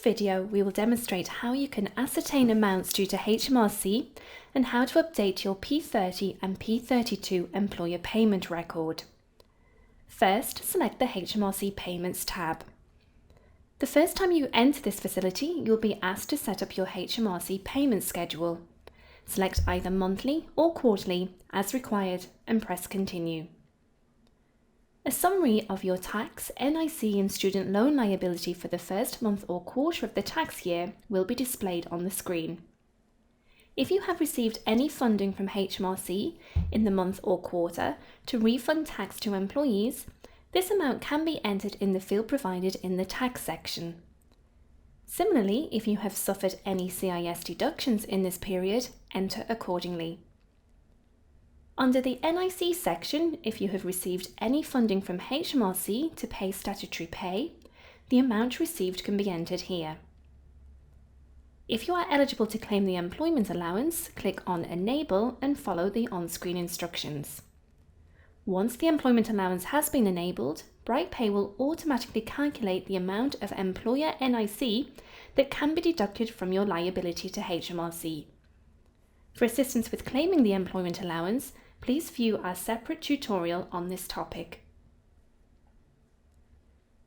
video, we will demonstrate how you can ascertain amounts due to HMRC and how to update your P30 and P32 employer payment record. First, select the HMRC Payments tab. The first time you enter this facility, you'll be asked to set up your HMRC payment schedule. Select either monthly or quarterly as required and press Continue. A summary of your tax, NIC and student loan liability for the first month or quarter of the tax year will be displayed on the screen. If you have received any funding from HMRC in the month or quarter to refund tax to employees, this amount can be entered in the field provided in the tax section. Similarly, if you have suffered any CIS deductions in this period, enter accordingly. Under the NIC section, if you have received any funding from HMRC to pay statutory pay, the amount received can be entered here. If you are eligible to claim the employment allowance, click on Enable and follow the on-screen instructions. Once the employment allowance has been enabled, BrightPay will automatically calculate the amount of employer NIC that can be deducted from your liability to HMRC. For assistance with claiming the employment allowance, please view our separate tutorial on this topic.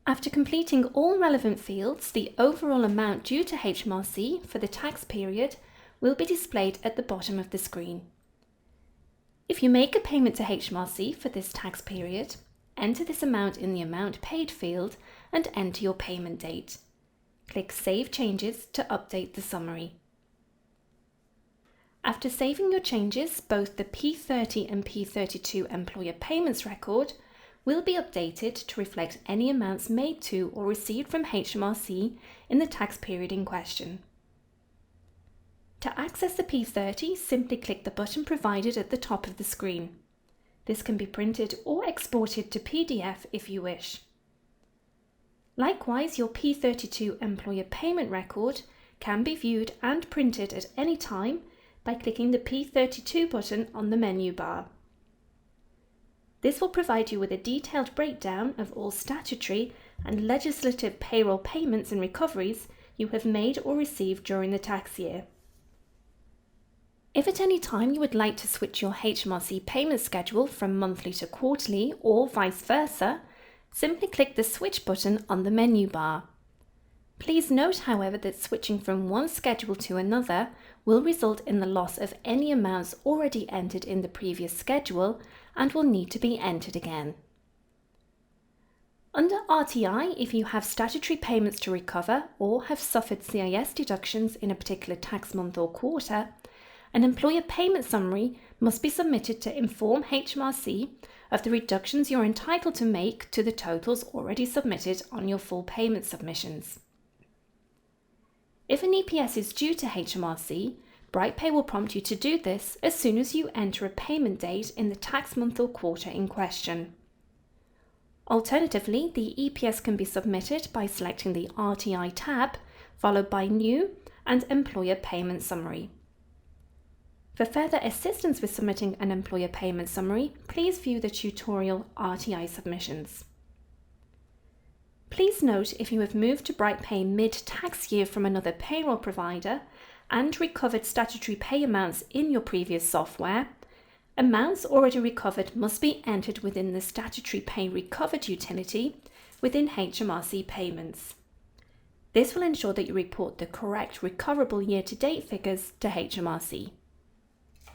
After completing all relevant fields, the overall amount due to HMRC for the tax period will be displayed at the bottom of the screen. If you make a payment to HMRC for this tax period, enter this amount in the Amount Paid field and enter your payment date. Click Save Changes to update the summary. After saving your changes, both the P30 and P32 employer payments record will be updated to reflect any amounts made to or received from HMRC in the tax period in question. To access the P30, simply click the button provided at the top of the screen. This can be printed or exported to PDF if you wish. Likewise, your P32 employer payment record can be viewed and printed at any time by clicking the P32 button on the menu bar. This will provide you with a detailed breakdown of all statutory and legislative payroll payments and recoveries you have made or received during the tax year. If at any time you would like to switch your HMRC payment schedule from monthly to quarterly or vice versa, simply click the Switch button on the menu bar. Please note, however, that switching from one schedule to another will result in the loss of any amounts already entered in the previous schedule and will need to be entered again. Under RTI, if you have statutory payments to recover or have suffered CIS deductions in a particular tax month or quarter, an employer payment summary must be submitted to inform HMRC of the reductions you're entitled to make to the totals already submitted on your full payment submissions. If an EPS is due to HMRC, BrightPay will prompt you to do this as soon as you enter a payment date in the tax month or quarter in question. Alternatively, the EPS can be submitted by selecting the RTI tab, followed by New and Employer Payment Summary. For further assistance with submitting an employer payment summary, please view the tutorial RTI Submissions. Please note, if you have moved to BrightPay mid-tax year from another payroll provider and recovered statutory pay amounts in your previous software, amounts already recovered must be entered within the Statutory Pay Recovered utility within HMRC Payments. This will ensure that you report the correct recoverable year-to-date figures to HMRC.